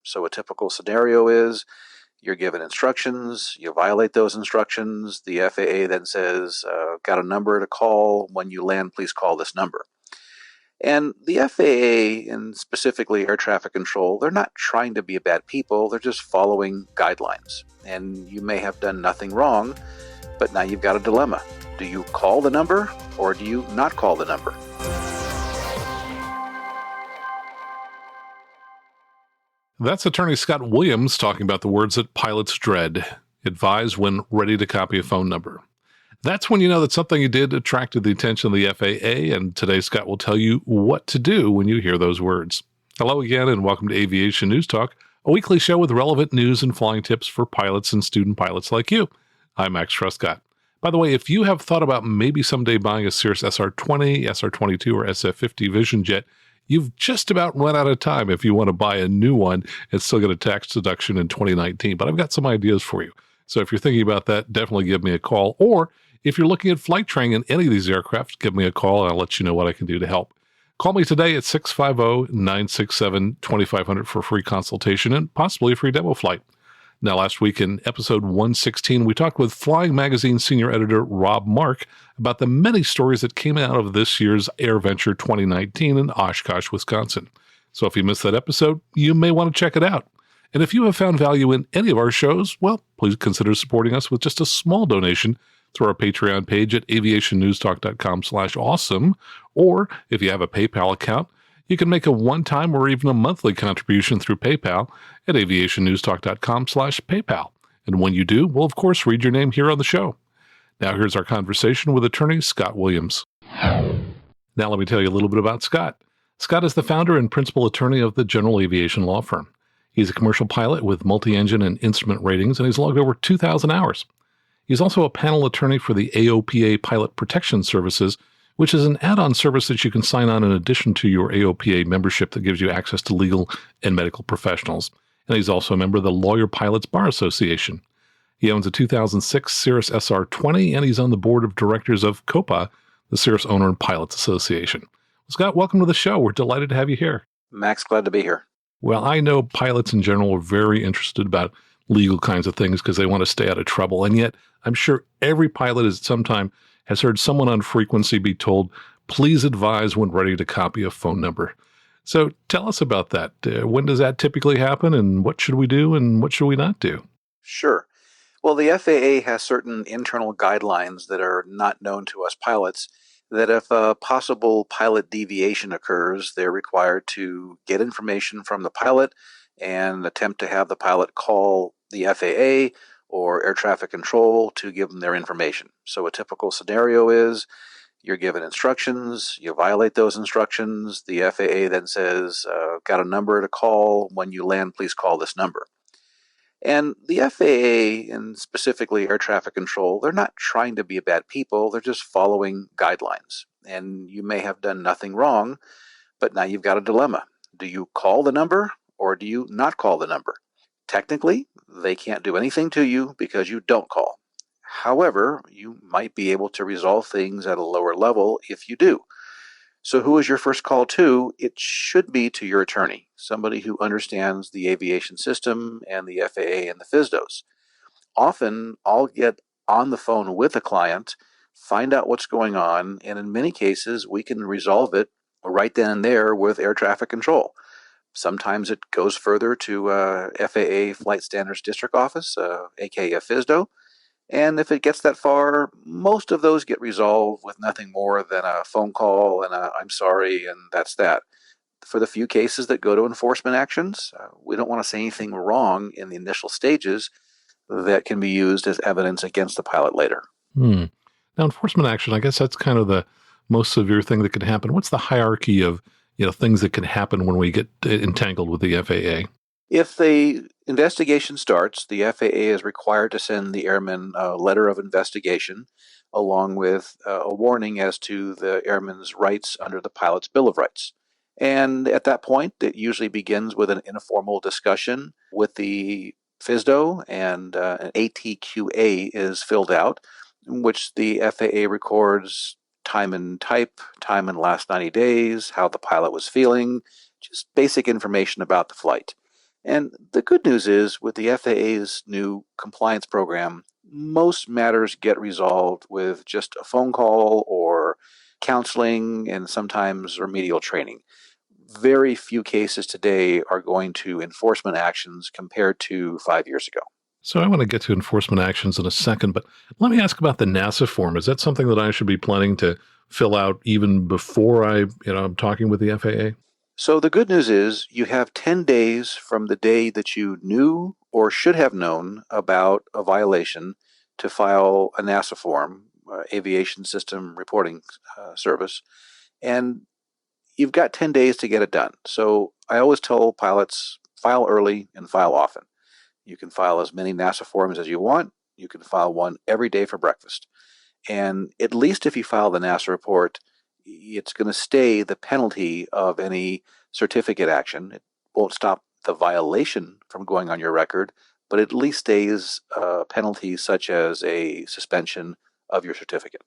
So a typical scenario is you're given instructions, you violate those instructions, the FAA then says, got a number to call, when you land, please call this number. And the FAA, and specifically air traffic control, they're not trying to be bad people, they're just following guidelines. And you may have done nothing wrong, but now you've got a dilemma. Do you call the number or do you not call the number? That's attorney Scott Williams talking about the words that pilots dread. Advise when ready to copy a phone number. That's when you know that something you did attracted the attention of the FAA, and today Scott will tell you what to do when you hear those words. Hello again, and welcome to Aviation News Talk, a weekly show with relevant news and flying tips for pilots and student pilots like you. I'm Max Truscott. By the way, if you have thought about maybe someday buying a Cirrus SR20, SR22, or SF50 Vision jet, you've just about run out of time if you want to buy a new one and still get a tax deduction in 2019. But I've got some ideas for you. So if you're thinking about that, definitely give me a call. Or if you're looking at flight training in any of these aircraft, give me a call and I'll let you know what I can do to help. Call me today at 650-967-2500 for a free consultation and possibly a free demo flight. Now, last week in episode 116, we talked with Flying Magazine senior editor Rob Mark about the many stories that came out of this year's AirVenture 2019 in Oshkosh, Wisconsin. So if you missed that episode, you may want to check it out. And if you have found value in any of our shows, well, please consider supporting us with just a small donation through our Patreon page at aviationnewstalk.com/awesome. Or if you have a PayPal account, you can make a one-time or even a monthly contribution through PayPal at aviationnewstalk.com/PayPal. And when you do, we'll of course read your name here on the show. Now here's our conversation with attorney Scott Williams. Now let me tell you a little bit about Scott. Scott is the founder and principal attorney of the General Aviation law firm. He's a commercial pilot with multi-engine and instrument ratings, and he's logged over 2,000 hours. He's also a panel attorney for the AOPA Pilot Protection Services, which is an add-on service that you can sign on in addition to your AOPA membership that gives you access to legal and medical professionals. And he's also a member of the Lawyer Pilots Bar Association. He owns a 2006 Cirrus SR20, and he's on the board of directors of COPA, the Cirrus Owner and Pilots Association. Scott, welcome to the show. We're delighted to have you here. Max, glad to be here. Well, I know pilots in general are very interested about legal kinds of things because they want to stay out of trouble. And yet, I'm sure every pilot at some time has heard someone on frequency be told, please advise when ready to copy a phone number. So tell us about that. When does that typically happen, and what should we do and what should we not do? Sure. Well, the FAA has certain internal guidelines that are not known to us pilots, that if a possible pilot deviation occurs, they're required to get information from the pilot and attempt to have the pilot call the FAA or air traffic control to give them their information. So a typical scenario is you're given instructions, you violate those instructions, the FAA then says, got a number to call, when you land, please call this number. And the FAA, and specifically air traffic control, they're not trying to be bad people, they're just following guidelines. And you may have done nothing wrong, but now you've got a dilemma. Do you call the number or do you not call the number? Technically, they can't do anything to you because you don't call. However, you might be able to resolve things at a lower level if you do. So who is your first call to? It should be to your attorney, somebody who understands the aviation system and the FAA and the FSDOs. Often, I'll get on the phone with a client, find out what's going on, and in many cases, we can resolve it right then and there with air traffic control. Sometimes it goes further to FAA Flight Standards District Office, aka FSDO. And if it gets that far, most of those get resolved with nothing more than a phone call and I'm sorry, and that's that. For the few cases that go to enforcement actions, we don't want to say anything wrong in the initial stages that can be used as evidence against the pilot later. Now, enforcement action, I guess that's kind of the most severe thing that could happen. What's the hierarchy of things that can happen when we get entangled with the FAA? If the investigation starts, the FAA is required to send the airman a letter of investigation along with a warning as to the airman's rights under the pilot's Bill of Rights. And at that point, it usually begins with an informal discussion with the FSDO, and an ATQA is filled out, in which the FAA records time and type, time in the last 90 days, how the pilot was feeling, just basic information about the flight. And the good news is, with the FAA's new compliance program, most matters get resolved with just a phone call or counseling and sometimes remedial training. Very few cases today are going to enforcement actions compared to 5 years ago. So I want to get to enforcement actions in a second, but let me ask about the NASA form. Is that something that I should be planning to fill out even before I'm talking with the FAA? So the good news is you have 10 days from the day that you knew or should have known about a violation to file a NASA form, Aviation System Reporting Service, and you've got 10 days to get it done. So I always tell pilots, file early and file often. You can file as many NASA forms as you want. You can file one every day for breakfast. And at least if you file the NASA report, it's going to stay the penalty of any certificate action. It won't stop the violation from going on your record, but it at least stays penalties such as a suspension of your certificate.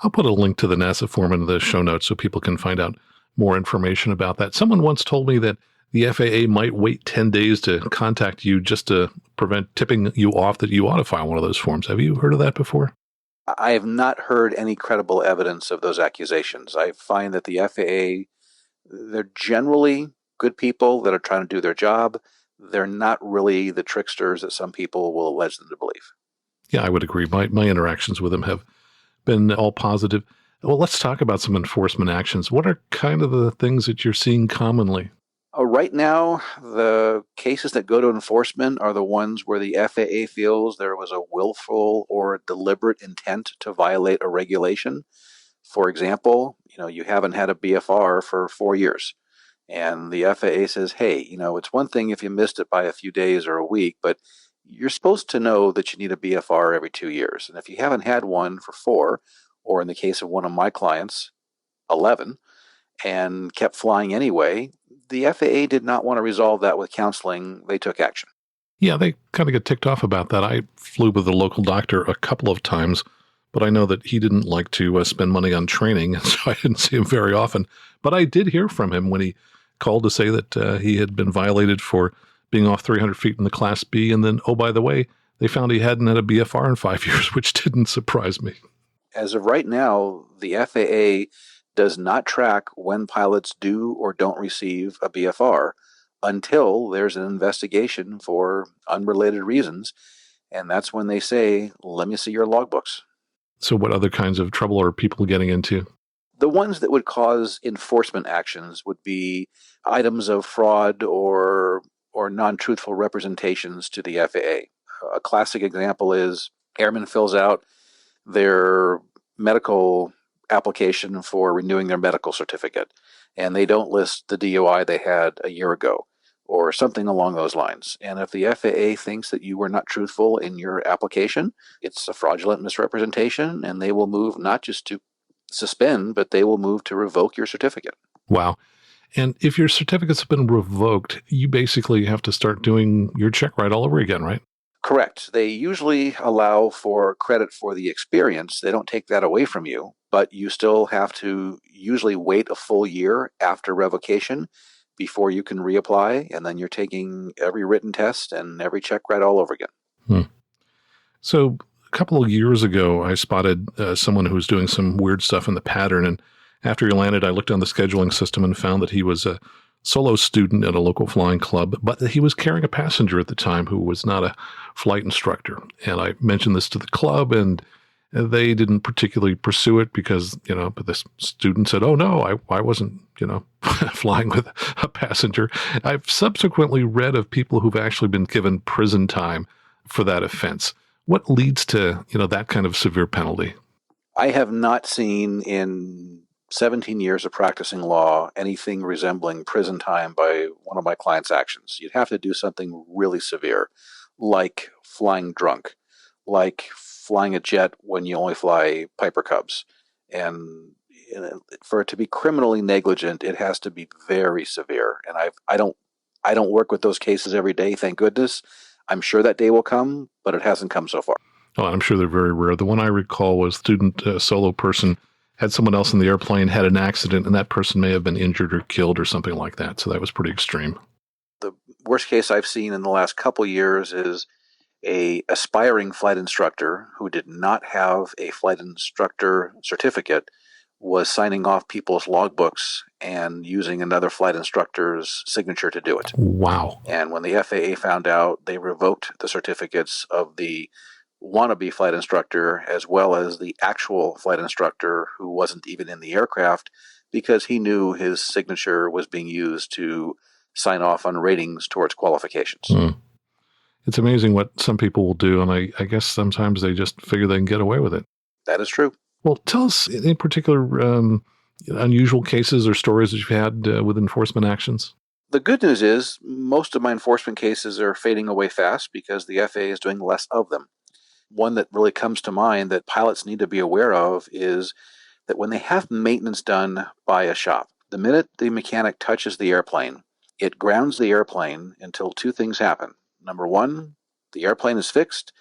I'll put a link to the NASA form in the show notes so people can find out more information about that. Someone once told me that the FAA might wait 10 days to contact you just to prevent tipping you off that you ought to file one of those forms. Have you heard of that before? I have not heard any credible evidence of those accusations. I find that the FAA, they're generally good people that are trying to do their job. They're not really the tricksters that some people will allege them to believe. Yeah, I would agree. My interactions with them have been all positive. Well, let's talk about some enforcement actions. What are kind of the things that you're seeing commonly? Right now, the cases that go to enforcement are the ones where the FAA feels there was a willful or deliberate intent to violate a regulation. For example, you haven't had a BFR for 4 years, and the FAA says, hey, it's one thing if you missed it by a few days or a week, but you're supposed to know that you need a BFR every 2 years. And if you haven't had one for 4, or in the case of one of my clients, 11, and kept flying anyway, the FAA did not want to resolve that with counseling. They took action. Yeah, they kind of get ticked off about that. I flew with a local doctor a couple of times, but I know that he didn't like to spend money on training, and so I didn't see him very often. But I did hear from him when he called to say that he had been violated for being off 300 feet in the Class B, and then, oh, by the way, they found he hadn't had a BFR in 5 years, which didn't surprise me. As of right now, the FAA does not track when pilots do or don't receive a BFR until there's an investigation for unrelated reasons. And that's when they say, let me see your logbooks. So what other kinds of trouble are people getting into? The ones that would cause enforcement actions would be items of fraud or non-truthful representations to the FAA. A classic example is airman fills out their medical application for renewing their medical certificate, and they don't list the DUI they had a year ago or something along those lines. And if the FAA thinks that you were not truthful in your application, it's a fraudulent misrepresentation, and they will move not just to suspend, but they will move to revoke your certificate. Wow. And if your certificate's been revoked, you basically have to start doing your check right all over again, right? Correct. They usually allow for credit for the experience. They don't take that away from you, but you still have to usually wait a full year after revocation before you can reapply, and then you're taking every written test and every check right all over again. So a couple of years ago, I spotted someone who was doing some weird stuff in the pattern, and after he landed, I looked on the scheduling system and found that he was a solo student at a local flying club, but that he was carrying a passenger at the time who was not a flight instructor. And I mentioned this to the club, and they didn't particularly pursue it because, but this student said, oh, no, I wasn't, flying with a passenger. I've subsequently read of people who've actually been given prison time for that offense. What leads to, that kind of severe penalty? I have not seen in 17 years of practicing law anything resembling prison time by one of my clients' actions. You'd have to do something really severe, like flying drunk, like flying a jet when you only fly Piper Cubs. And for it to be criminally negligent, it has to be very severe. And I don't work with those cases every day, thank goodness. I'm sure that day will come, but it hasn't come so far. Oh, I'm sure they're very rare. The one I recall was student, solo person, had someone else in the airplane, had an accident, and that person may have been injured or killed or something like that. So that was pretty extreme. The worst case I've seen in the last couple years is a aspiring flight instructor who did not have a flight instructor certificate was signing off people's logbooks and using another flight instructor's signature to do it. Wow. And when the FAA found out, they revoked the certificates of the wannabe flight instructor as well as the actual flight instructor who wasn't even in the aircraft because he knew his signature was being used to sign off on ratings towards qualifications. It's amazing what some people will do, and I guess sometimes they just figure they can get away with it. That is true. Well, tell us in particular unusual cases or stories that you've had with enforcement actions. The good news is most of my enforcement cases are fading away fast because the FAA is doing less of them. One that really comes to mind that pilots need to be aware of is that when they have maintenance done by a shop, the minute the mechanic touches the airplane, it grounds the airplane until two things happen. Number one, the airplane is fixed,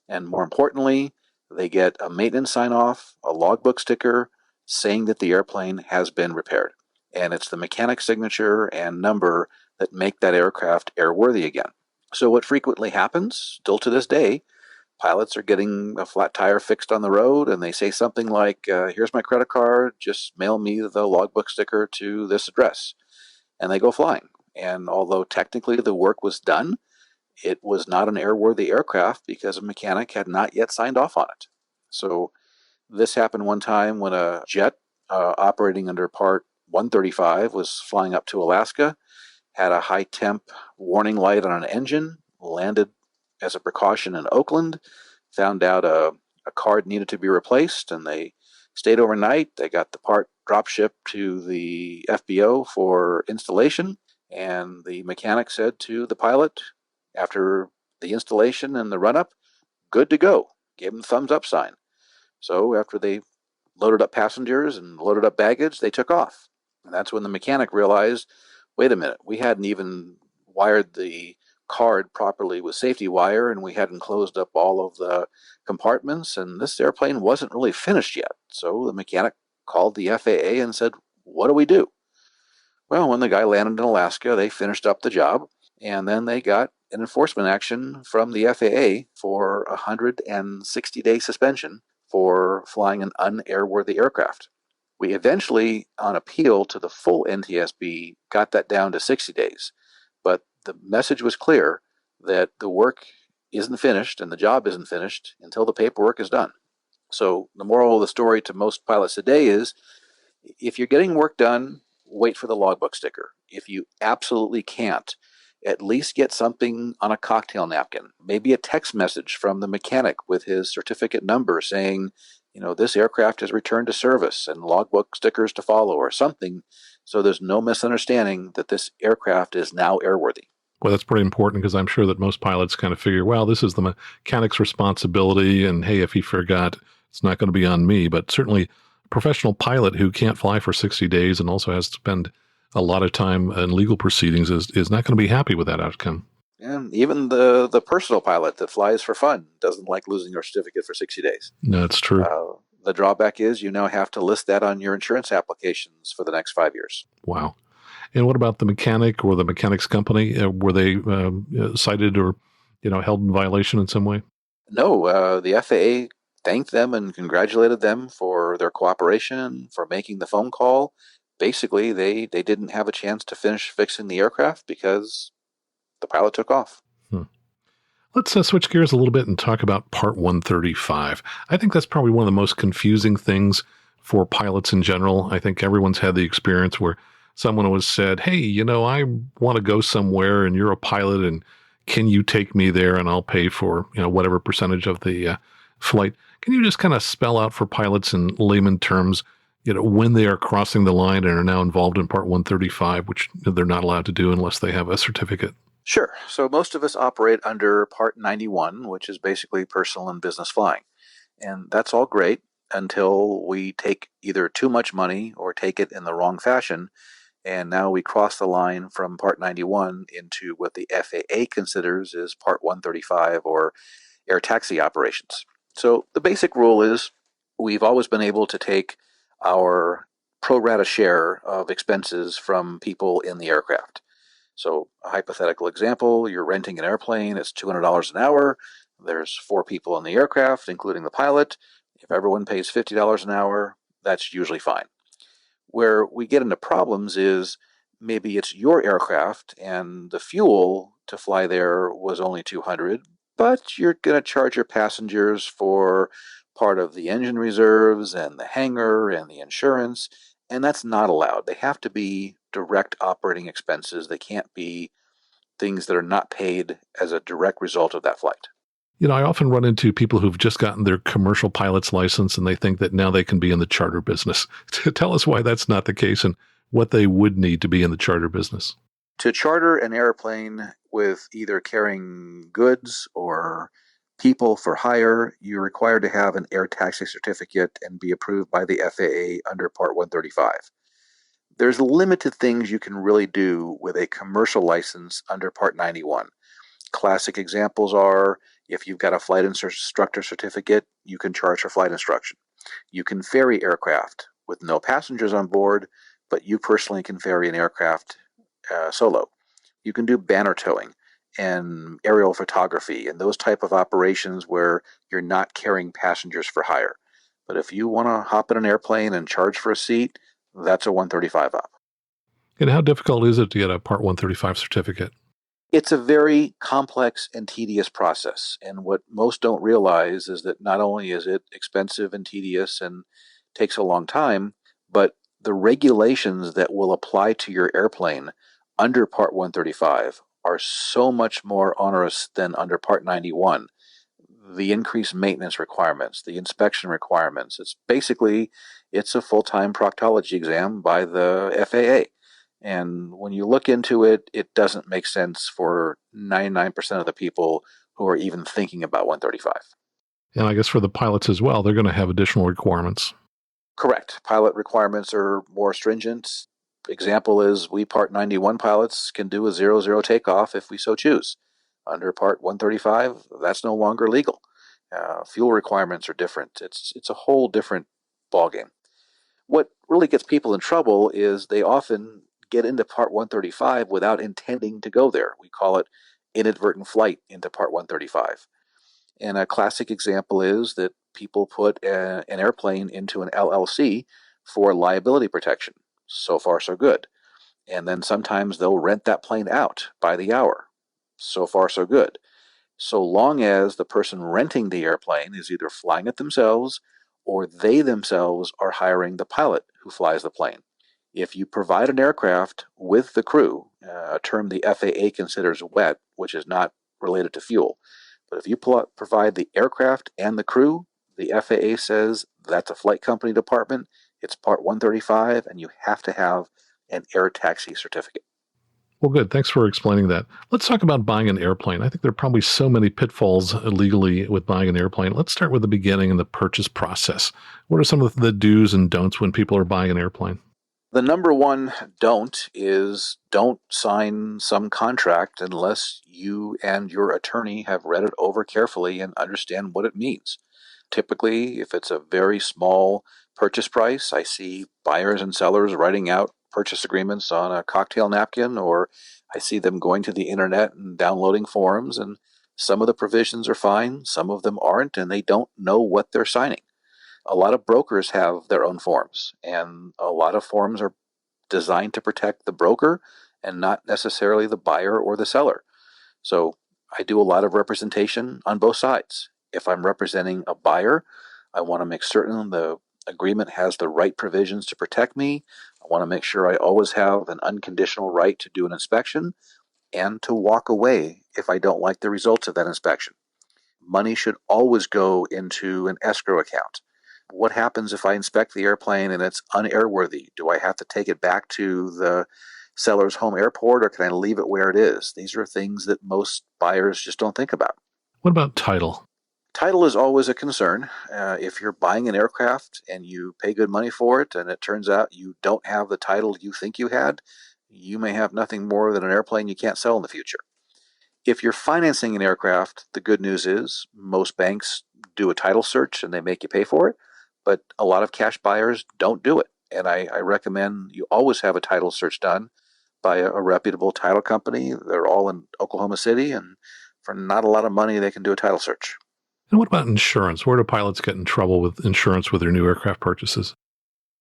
and more importantly, they get a maintenance sign-off, a logbook sticker, saying that the airplane has been repaired. And it's the mechanic's signature and number that make that aircraft airworthy again. So what frequently happens, still to this day, pilots are getting a flat tire fixed on the road, and they say something like, here's my credit card, just mail me the logbook sticker to this address. And they go flying. And although technically the work was done, it was not an airworthy aircraft because a mechanic had not yet signed off on it. So this happened one time when a jet operating under Part 135 was flying up to Alaska, had a high temp warning light on an engine, landed as a precaution in Oakland, found out a card needed to be replaced, and they stayed overnight. They got the part drop shipped to the FBO for installation, and the mechanic said to the pilot, after the installation and the run-up, good to go. Gave them the thumbs up sign. So after they loaded up passengers and loaded up baggage, they took off. And that's when the mechanic realized, wait a minute, we hadn't even wired the card properly with safety wire, and we hadn't closed up all of the compartments, and this airplane wasn't really finished yet. So the mechanic called the FAA and said, what do we do? Well, when the guy landed in Alaska, they finished up the job, and then they got an enforcement action from the FAA for a 160-day suspension for flying an unairworthy aircraft. We eventually, on appeal to the full NTSB, got that down to 60 days. But the message was clear that the work isn't finished and the job isn't finished until the paperwork is done. So the moral of the story to most pilots today is, if you're getting work done, wait for the logbook sticker. If you absolutely can't, at least get something on a cocktail napkin, maybe a text message from the mechanic with his certificate number saying, this aircraft has returned to service and logbook stickers to follow or something, so there's no misunderstanding that this aircraft is now airworthy. Well, that's pretty important because I'm sure that most pilots kind of figure, well, this is the mechanic's responsibility, and hey, if he forgot, it's not going to be on me. But certainly a professional pilot who can't fly for 60 days and also has to spend a lot of time in legal proceedings is not going to be happy with that outcome. And even the personal pilot that flies for fun doesn't like losing your certificate for 60 days. No, it's true. The drawback is you now have to list that on your insurance applications for the next 5 years. Wow. And what about the mechanic or the mechanic's company? Were they cited or held in violation in some way? No, the FAA thanked them and congratulated them for their cooperation, for making the phone call. Basically, they didn't have a chance to finish fixing the aircraft because the pilot took off. Let's switch gears a little bit and talk about Part 135. I think that's probably one of the most confusing things for pilots in general. I think everyone's had the experience where someone was said, hey, I want to go somewhere and you're a pilot and can you take me there and I'll pay for, whatever percentage of the flight. Can you just kind of spell out for pilots in layman terms, when they are crossing the line and are now involved in Part 135, which they're not allowed to do unless they have a certificate? Sure. So most of us operate under Part 91, which is basically personal and business flying. And that's all great until we take either too much money or take it in the wrong fashion. And now we cross the line from Part 91 into what the FAA considers is Part 135 or air taxi operations. So the basic rule is we've always been able to take our pro rata share of expenses from people in the aircraft. So a hypothetical example, you're renting an airplane, it's $200 an hour. There's 4 people in the aircraft, including the pilot. If everyone pays $50 an hour, that's usually fine. Where we get into problems is maybe it's your aircraft and the fuel to fly there was only 200, but you're going to charge your passengers for part of the engine reserves and the hangar and the insurance, and that's not allowed. They have to be direct operating expenses. They can't be things that are not paid as a direct result of that flight. I often run into people who've just gotten their commercial pilot's license and they think that now they can be in the charter business. Tell us why that's not the case and what they would need to be in the charter business. To charter an airplane with either carrying goods or people for hire, you're required to have an air taxi certificate and be approved by the FAA under Part 135. There's limited things you can really do with a commercial license under Part 91. Classic examples are if you've got a flight instructor certificate, you can charge for flight instruction. You can ferry aircraft with no passengers on board, but you personally can ferry an aircraft solo. You can do banner towing and aerial photography and those type of operations where you're not carrying passengers for hire. But if you want to hop in an airplane and charge for a seat, that's a 135 op. And how difficult is it to get a Part 135 certificate? It's a very complex and tedious process. And what most don't realize is that not only is it expensive and tedious and takes a long time, but the regulations that will apply to your airplane under Part 135 are so much more onerous than under Part 91. The increased maintenance requirements, the inspection requirements. It's a full-time proctology exam by the FAA. And when you look into it, it doesn't make sense for 99% of the people who are even thinking about 135. And I guess for the pilots as well, they're going to have additional requirements. Correct. Pilot requirements are more stringent. Example is we Part 91 pilots can do a 0-0 takeoff if we so choose. Under Part 135, that's no longer legal. Fuel requirements are different. It's a whole different ballgame. What really gets people in trouble is they often get into Part 135 without intending to go there. We call it inadvertent flight into Part 135. And a classic example is that people put an airplane into an LLC for liability protection. So far, so good. And then sometimes they'll rent that plane out by the hour. So far, so good. So long as the person renting the airplane is either flying it themselves or they themselves are hiring the pilot who flies the plane. If you provide an aircraft with the crew, a term the FAA considers wet, which is not related to fuel, but if you provide the aircraft and the crew, the FAA says that's a flight company department, it's Part 135, and you have to have an air taxi certificate. Well, good. Thanks for explaining that. Let's talk about buying an airplane. I think there are probably so many pitfalls illegally with buying an airplane. Let's start with the beginning and the purchase process. What are some of the do's and don'ts when people are buying an airplane? The number one don't is don't sign some contract unless you and your attorney have read it over carefully and understand what it means. Typically, if it's a very small purchase price, I see buyers and sellers writing out purchase agreements on a cocktail napkin, or I see them going to the internet and downloading forms, and some of the provisions are fine, some of them aren't, and they don't know what they're signing. A lot of brokers have their own forms, and a lot of forms are designed to protect the broker and not necessarily the buyer or the seller. So I do a lot of representation on both sides. If I'm representing a buyer, I want to make certain the agreement has the right provisions to protect me. I want to make sure I always have an unconditional right to do an inspection and to walk away if I don't like the results of that inspection. Money should always go into an escrow account. What happens if I inspect the airplane and it's unairworthy? Do I have to take it back to the seller's home airport, or can I leave it where it is? These are things that most buyers just don't think about. What about title? Title is always a concern. If you're buying an aircraft and you pay good money for it and it turns out you don't have the title you think you had, you may have nothing more than an airplane you can't sell in the future. If you're financing an aircraft, the good news is most banks do a title search and they make you pay for it, but a lot of cash buyers don't do it. And I recommend you always have a title search done by a reputable title company. They're all in Oklahoma City, and for not a lot of money, they can do a title search. And what about insurance? Where do pilots get in trouble with insurance with their new aircraft purchases?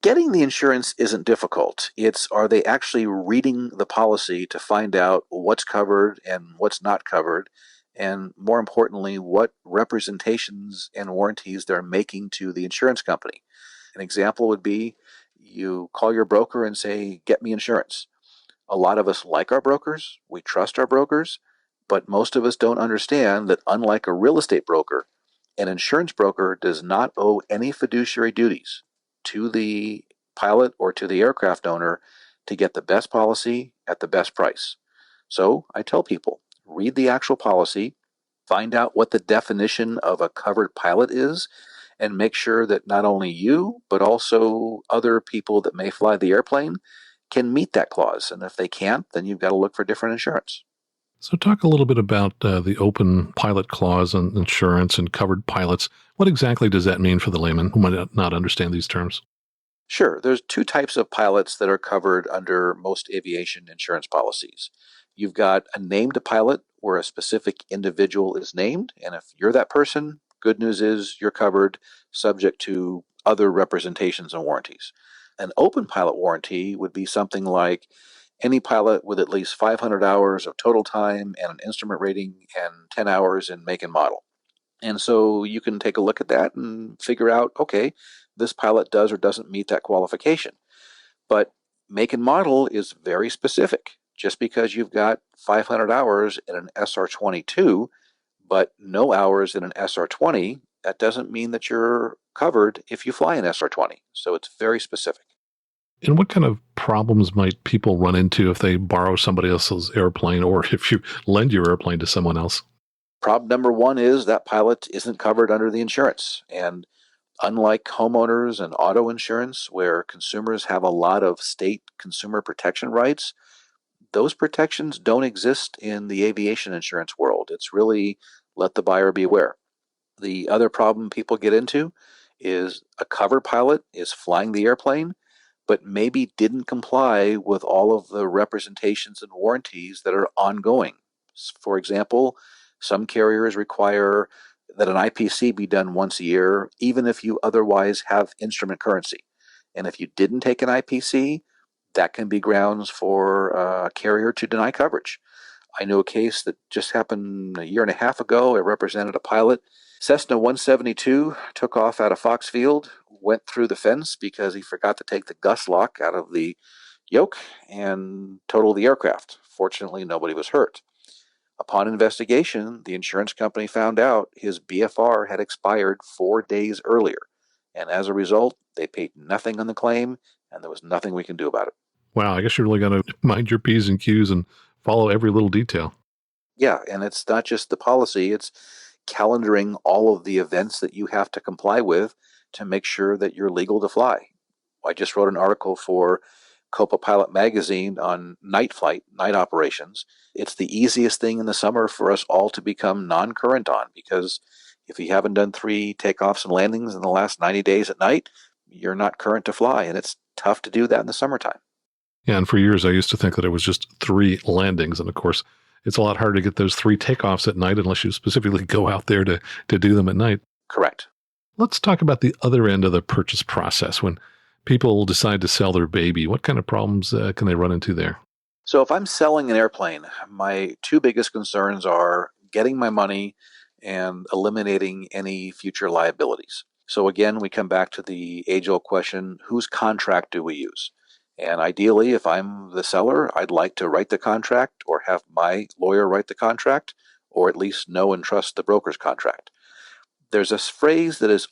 Getting the insurance isn't difficult. It's, are they actually reading the policy to find out what's covered and what's not covered, and more importantly, what representations and warranties they're making to the insurance company. An example would be you call your broker and say, get me insurance. A lot of us like our brokers, we trust our brokers, but most of us don't understand that unlike a real estate broker, an insurance broker does not owe any fiduciary duties to the pilot or to the aircraft owner to get the best policy at the best price. So I tell people, read the actual policy, find out what the definition of a covered pilot is, and make sure that not only you, but also other people that may fly the airplane can meet that clause. And if they can't, then you've got to look for different insurance. So talk a little bit about the open pilot clause on insurance and covered pilots. What exactly does that mean for the layman who might not understand these terms? Sure, there's two types of pilots that are covered under most aviation insurance policies. You've got a named pilot where a specific individual is named, and if you're that person, good news is you're covered subject to other representations and warranties. An open pilot warranty would be something like any pilot with at least 500 hours of total time and an instrument rating and 10 hours in make and model. And so you can take a look at that and figure out, okay, this pilot does or doesn't meet that qualification. But make and model is very specific. Just because you've got 500 hours in an SR22, but no hours in an SR20, that doesn't mean that you're covered if you fly an SR20. So it's very specific. And what kind of problems might people run into if they borrow somebody else's airplane or if you lend your airplane to someone else? Problem number one is that pilot isn't covered under the insurance. And unlike homeowners and auto insurance, where consumers have a lot of state consumer protection rights, those protections don't exist in the aviation insurance world. It's really let the buyer beware. The other problem people get into is a covered pilot is flying the airplane, but maybe didn't comply with all of the representations and warranties that are ongoing. For example, some carriers require that an IPC be done once a year, even if you otherwise have instrument currency. And if you didn't take an IPC, that can be grounds for a carrier to deny coverage. I know a case that just happened a year and a half ago. I represented a pilot. Cessna 172 took off out of Fox Field, went through the fence because he forgot to take the gust lock out of the yoke and totaled the aircraft. Fortunately, nobody was hurt. Upon investigation, the insurance company found out his BFR had expired 4 days earlier. And as a result, they paid nothing on the claim, and there was nothing we can do about it. Wow, I guess you're really going to mind your P's and Q's and follow every little detail. Yeah, and it's not just the policy, it's calendaring all of the events that you have to comply with to make sure that you're legal to fly. I just wrote an article for Copa Pilot Magazine on night flight, night operations. It's the easiest thing in the summer for us all to become non-current on, because if you haven't done 3 takeoffs and landings in the last 90 days at night, you're not current to fly, and it's tough to do that in the summertime. Yeah, and for years I used to think that it was just 3 landings, and of course, it's a lot harder to get those 3 takeoffs at night unless you specifically go out there to do them at night. Correct. Let's talk about the other end of the purchase process. When people decide to sell their baby, what kind of problems can they run into there? So if I'm selling an airplane, my 2 biggest concerns are getting my money and eliminating any future liabilities. So again, we come back to the age-old question, whose contract do we use? And ideally, if I'm the seller, I'd like to write the contract or have my lawyer write the contract, or at least know and trust the broker's contract. There's a phrase that is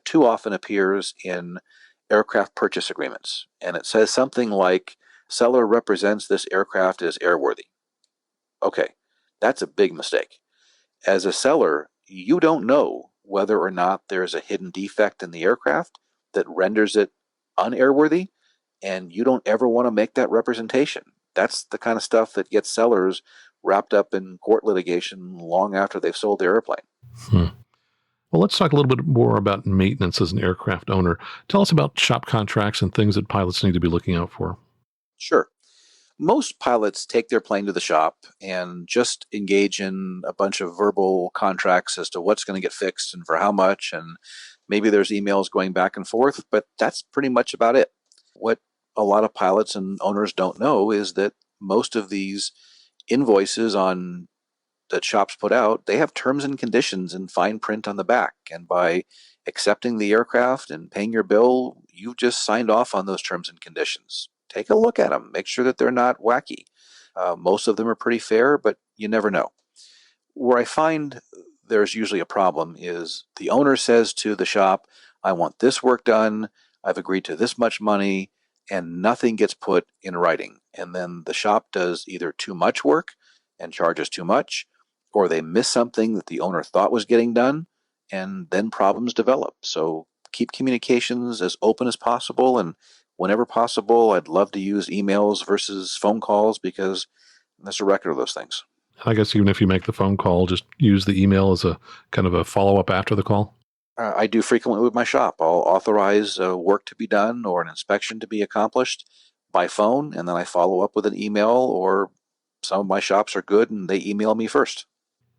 too often appears in aircraft purchase agreements, and it says something like, seller represents this aircraft as airworthy. Okay, that's a big mistake. As a seller, you don't know whether or not there's a hidden defect in the aircraft that renders it unairworthy, and you don't ever want to make that representation. That's the kind of stuff that gets sellers wrapped up in court litigation long after they've sold their airplane. Well, let's talk a little bit more about maintenance as an aircraft owner. Tell us about shop contracts and things that pilots need to be looking out for. Sure. Most pilots take their plane to the shop and just engage in a bunch of verbal contracts as to what's going to get fixed and for how much, and maybe there's emails going back and forth, but that's pretty much about it. What a lot of pilots and owners don't know is that most of these invoices on that shops put out, they have terms and conditions in fine print on the back, and by accepting the aircraft and paying your bill, you've just signed off on those terms and conditions. Take a look at them. Make sure that they're not wacky. Most of them are pretty fair, but you never know. Where I find there's usually a problem is the owner says to the shop, I want this work done, I've agreed to this much money, and nothing gets put in writing. And then the shop does either too much work and charges too much, or they miss something that the owner thought was getting done, and then problems develop. So keep communications as open as possible, and whenever possible, I'd love to use emails versus phone calls because there's a record of those things. I guess even if you make the phone call, just use the email as a kind of a follow-up after the call. I do frequently with my shop. I'll authorize work to be done or an inspection to be accomplished by phone, and then I follow up with an email, or some of my shops are good and they email me first.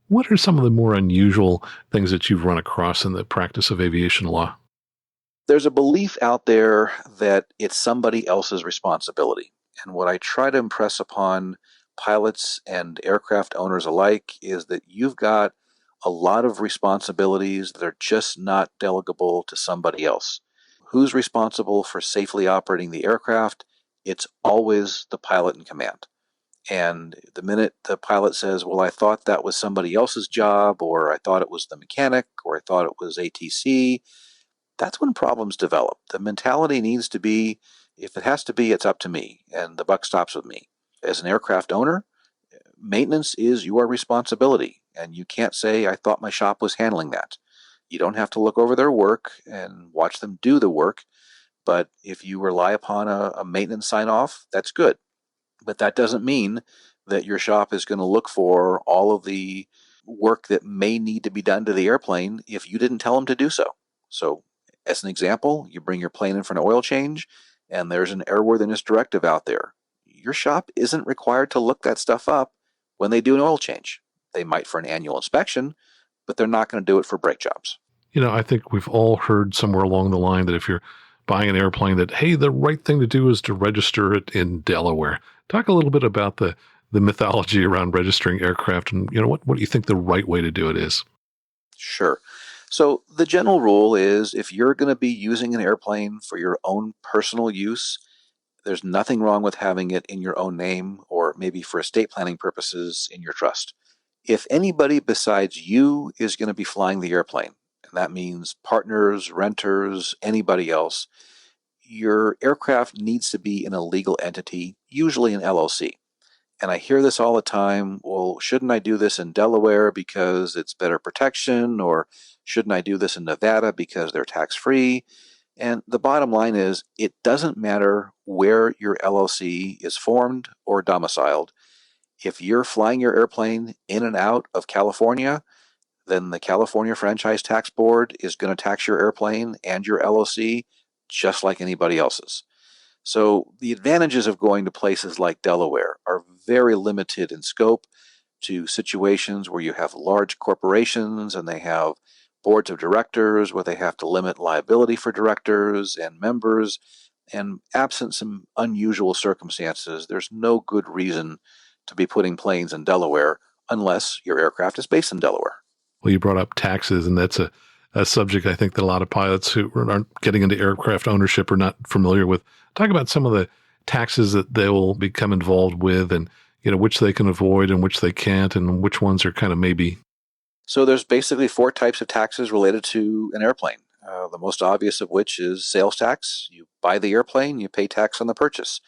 What are some of the more unusual things that you've run across in the practice of aviation law? There's a belief out there that it's somebody else's responsibility. And what I try to impress upon pilots and aircraft owners alike is that you've got a lot of responsibilities that are just not delegable to somebody else. Who's responsible for safely operating the aircraft? It's always the pilot in command. And the minute the pilot says, well, I thought that was somebody else's job, or I thought it was the mechanic, or I thought it was ATC, that's when problems develop. The mentality needs to be, if it has to be, it's up to me, and the buck stops with me. As an aircraft owner, maintenance is your responsibility, and you can't say, I thought my shop was handling that. You don't have to look over their work and watch them do the work, but if you rely upon a maintenance sign-off, that's good. But that doesn't mean that your shop is going to look for all of the work that may need to be done to the airplane if you didn't tell them to do so. So, as an example, you bring your plane in for an oil change, and there's an airworthiness directive out there. Your shop isn't required to look that stuff up when they do an oil change. They might for an annual inspection, but they're not going to do it for brake jobs. I think we've all heard somewhere along the line that if you're buying an airplane that, hey, the right thing to do is to register it in Delaware. Talk a little bit about the mythology around registering aircraft and, what do you think the right way to do it is? Sure. So the general rule is if you're going to be using an airplane for your own personal use, there's nothing wrong with having it in your own name or maybe for estate planning purposes in your trust. If anybody besides you is going to be flying the airplane, and that means partners, renters, anybody else, your aircraft needs to be in a legal entity, usually an LLC. And I hear this all the time. Well, shouldn't I do this in Delaware because it's better protection? Or shouldn't I do this in Nevada because they're tax-free? And the bottom line is it doesn't matter where your LLC is formed or domiciled. If you're flying your airplane in and out of California, then the California Franchise Tax Board is going to tax your airplane and your LLC just like anybody else's. So the advantages of going to places like Delaware are very limited in scope to situations where you have large corporations and they have boards of directors where they have to limit liability for directors and members. And absent some unusual circumstances, there's no good reason to be putting planes in Delaware unless your aircraft is based in Delaware. Well, you brought up taxes, and that's a subject I think that a lot of pilots who aren't getting into aircraft ownership are not familiar with. Talk about some of the taxes that they will become involved with and, which they can avoid and which they can't and which ones are kind of maybe. So there's basically 4 types of taxes related to an airplane. The most obvious of which is sales tax. You buy the airplane, you pay tax on the purchase.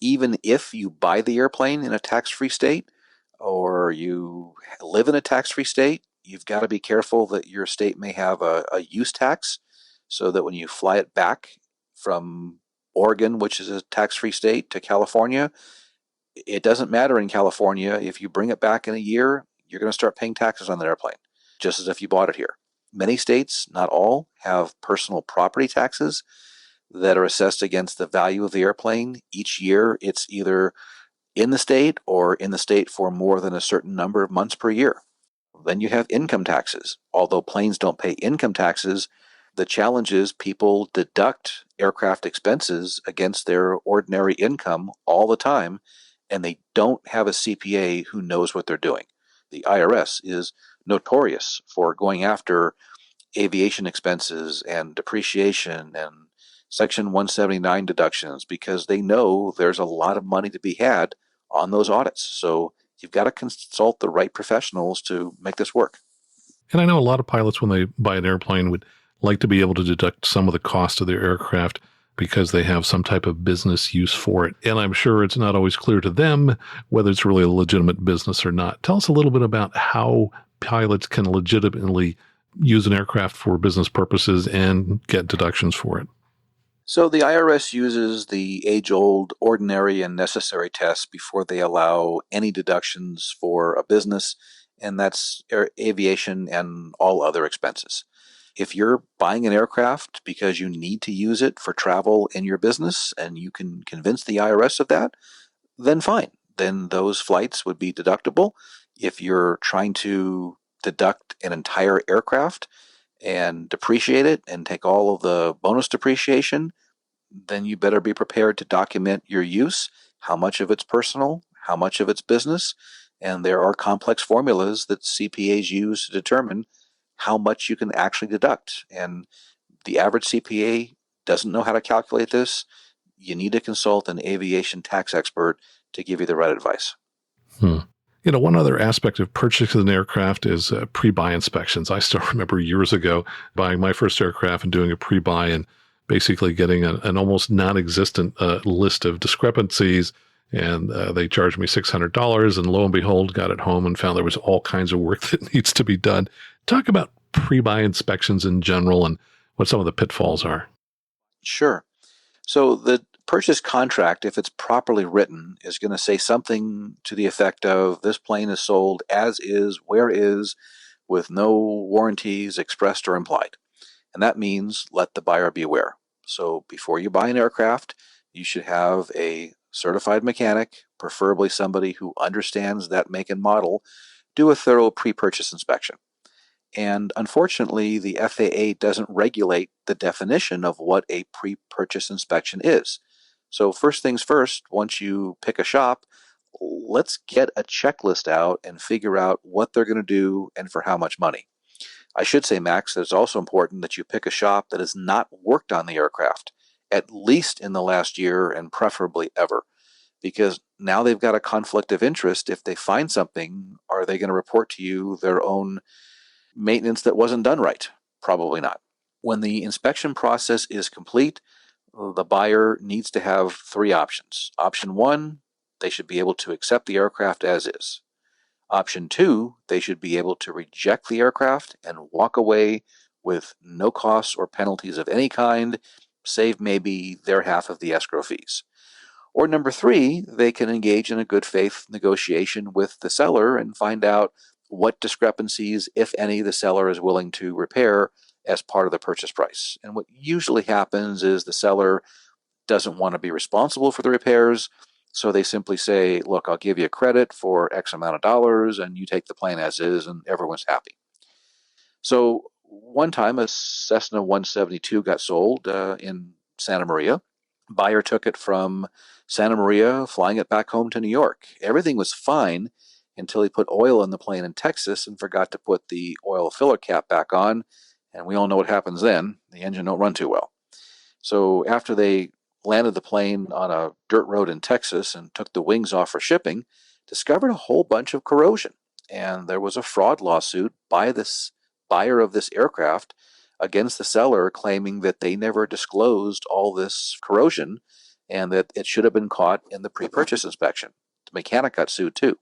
Even if you buy the airplane in a tax-free state or you live in a tax-free state, you've got to be careful that your state may have a use tax so that when you fly it back from Oregon, which is a tax-free state, to California, it doesn't matter in California. If you bring it back in a year, you're going to start paying taxes on that airplane, just as if you bought it here. Many states, not all, have personal property taxes that are assessed against the value of the airplane. Each year, it's either in the state or in the state for more than a certain number of months per year. Then you have income taxes. Although planes don't pay income taxes, the challenge is people deduct aircraft expenses against their ordinary income all the time, and they don't have a CPA who knows what they're doing. The IRS is notorious for going after aviation expenses and depreciation and Section 179 deductions because they know there's a lot of money to be had on those audits. So you've got to consult the right professionals to make this work. And I know a lot of pilots, when they buy an airplane, would like to be able to deduct some of the cost of their aircraft because they have some type of business use for it. And I'm sure it's not always clear to them whether it's really a legitimate business or not. Tell us a little bit about how pilots can legitimately use an aircraft for business purposes and get deductions for it. So the IRS uses the age-old ordinary and necessary tests before they allow any deductions for a business, and that's aviation and all other expenses. If you're buying an aircraft because you need to use it for travel in your business and you can convince the IRS of that, then fine. Then those flights would be deductible. If you're trying to deduct an entire aircraft and depreciate it and take all of the bonus depreciation, then you better be prepared to document your use, how much of it's personal, how much of it's business, and there are complex formulas that CPAs use to determine how much you can actually deduct. And the average CPA doesn't know how to calculate this. You need to consult an aviation tax expert to give you the right advice. One other aspect of purchasing an aircraft is pre-buy inspections. I still remember years ago buying my first aircraft and doing a pre-buy and basically getting an almost non-existent list of discrepancies. And they charged me $600, and lo and behold, got it home and found there was all kinds of work that needs to be done. Talk about pre-buy inspections in general and what some of the pitfalls are. Sure. So the purchase contract, if it's properly written, is going to say something to the effect of this plane is sold as is, where is, with no warranties expressed or implied. And that means let the buyer beware. So before you buy an aircraft, you should have a certified mechanic, preferably somebody who understands that make and model, do a thorough pre-purchase inspection. And unfortunately, the FAA doesn't regulate the definition of what a pre-purchase inspection is. So first things first, once you pick a shop, let's get a checklist out and figure out what they're going to do and for how much money. I should say, Max, that it's also important that you pick a shop that has not worked on the aircraft, at least in the last year and preferably ever, because now they've got a conflict of interest. If they find something, are they going to report to you their own maintenance that wasn't done right? Probably not. When the inspection process is complete, the buyer needs to have three options. Option one, they should be able to accept the aircraft as is. Option two, they should be able to reject the aircraft and walk away with no costs or penalties of any kind, save maybe their half of the escrow fees. Or number three, they can engage in a good faith negotiation with the seller and find out what discrepancies, if any, the seller is willing to repair as part of the purchase price. And what usually happens is the seller doesn't want to be responsible for the repairs, so they simply say, look, I'll give you a credit for X amount of dollars, and you take the plane as is, and everyone's happy. So one time, a Cessna 172 got sold in Santa Maria. Buyer took it from Santa Maria, flying it back home to New York. Everything was fine until he put oil in the plane in Texas and forgot to put the oil filler cap back on, and we all know what happens then. The engine don't run too well. So after they landed the plane on a dirt road in Texas and took the wings off for shipping, discovered a whole bunch of corrosion. And there was a fraud lawsuit by this buyer of this aircraft against the seller, claiming that they never disclosed all this corrosion and that it should have been caught in the pre-purchase inspection. The mechanic got sued too.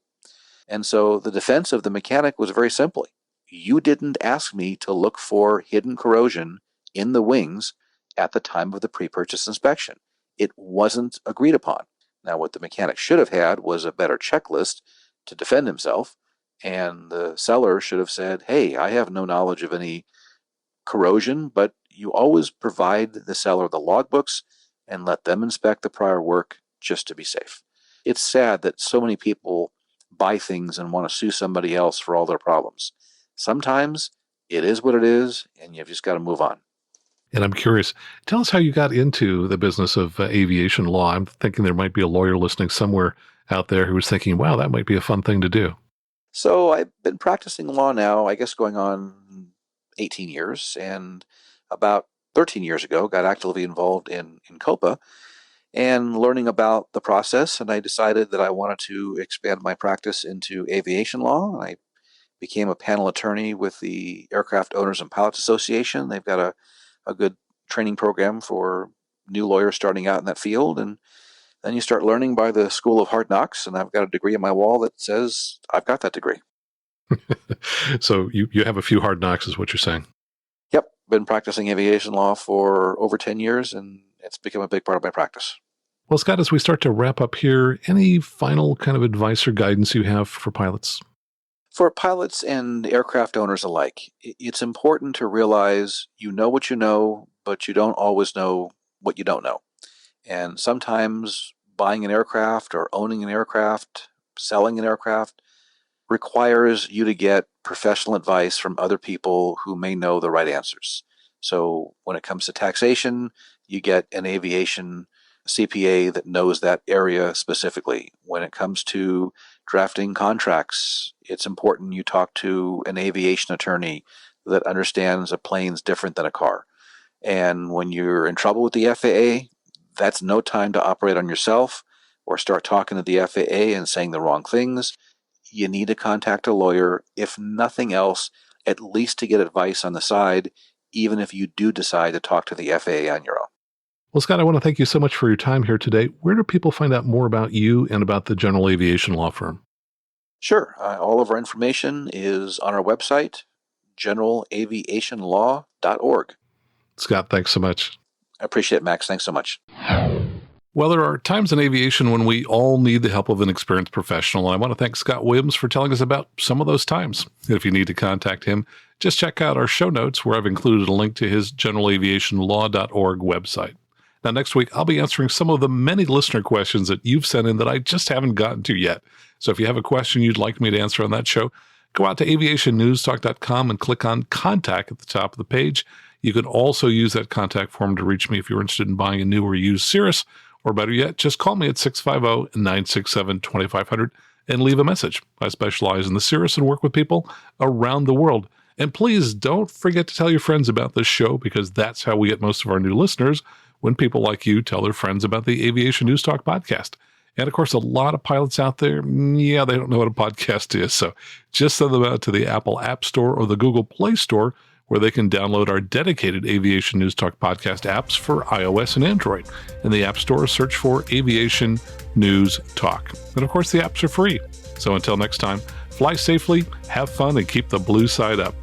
And so the defense of the mechanic was very simply, you didn't ask me to look for hidden corrosion in the wings at the time of the pre-purchase inspection. It wasn't agreed upon. Now, what the mechanic should have had was a better checklist to defend himself, and the seller should have said, hey, I have no knowledge of any corrosion, but you always provide the seller the logbooks and let them inspect the prior work just to be safe. It's sad that so many people buy things and want to sue somebody else for all their problems. Sometimes it is what it is, and you've just got to move on. And I'm curious, tell us how you got into the business of aviation law. I'm thinking there might be a lawyer listening somewhere out there who was thinking, wow, that might be a fun thing to do. So I've been practicing law now, I guess going on 18 years, and about 13 years ago got actively involved in COPA and learning about the process, and I decided that I wanted to expand my practice into aviation law. I became a panel attorney with the Aircraft Owners and Pilots Association. They've got a good training program for new lawyers starting out in that field, and then you start learning by the School of Hard Knocks, and I've got a degree on my wall that says I've got that degree. So you have a few hard knocks is what you're saying. Yep, been practicing aviation law for over 10 years, and it's become a big part of my practice. Well, Scott, as we start to wrap up here, any final kind of advice or guidance you have for pilots? For pilots and aircraft owners alike, it's important to realize you know what you know, but you don't always know what you don't know. And sometimes buying an aircraft or owning an aircraft, selling an aircraft, requires you to get professional advice from other people who may know the right answers. So when it comes to taxation, you get an aviation CPA that knows that area specifically. When it comes to drafting contracts, it's important you talk to an aviation attorney that understands a plane's different than a car. And when you're in trouble with the FAA, that's no time to operate on yourself or start talking to the FAA and saying the wrong things. You need to contact a lawyer, if nothing else, at least to get advice on the side, even if you do decide to talk to the FAA on your own. Well, Scott, I want to thank you so much for your time here today. Where do people find out more about you and about the General Aviation Law Firm? Sure. All of our information is on our website, generalaviationlaw.org. Scott, thanks so much. I appreciate it, Max. Thanks so much. Well, there are times in aviation when we all need the help of an experienced professional, and I want to thank Scott Williams for telling us about some of those times. If you need to contact him, just check out our show notes where I've included a link to his generalaviationlaw.org website. Now, next week, I'll be answering some of the many listener questions that you've sent in that I just haven't gotten to yet. So if you have a question you'd like me to answer on that show, go out to aviationnewstalk.com and click on Contact at the top of the page. You can also use that contact form to reach me if you're interested in buying a new or used Cirrus, or better yet, just call me at 650-967-2500 and leave a message. I specialize in the Cirrus and work with people around the world. And please don't forget to tell your friends about this show, because that's how we get most of our new listeners, when people like you tell their friends about the Aviation News Talk podcast. And of course, a lot of pilots out there, they don't know what a podcast is. So just send them out to the Apple App Store or the Google Play Store, where they can download our dedicated Aviation News Talk podcast apps for iOS and Android. In the App Store, search for Aviation News Talk. And of course, the apps are free. So until next time, fly safely, have fun, and keep the blue side up.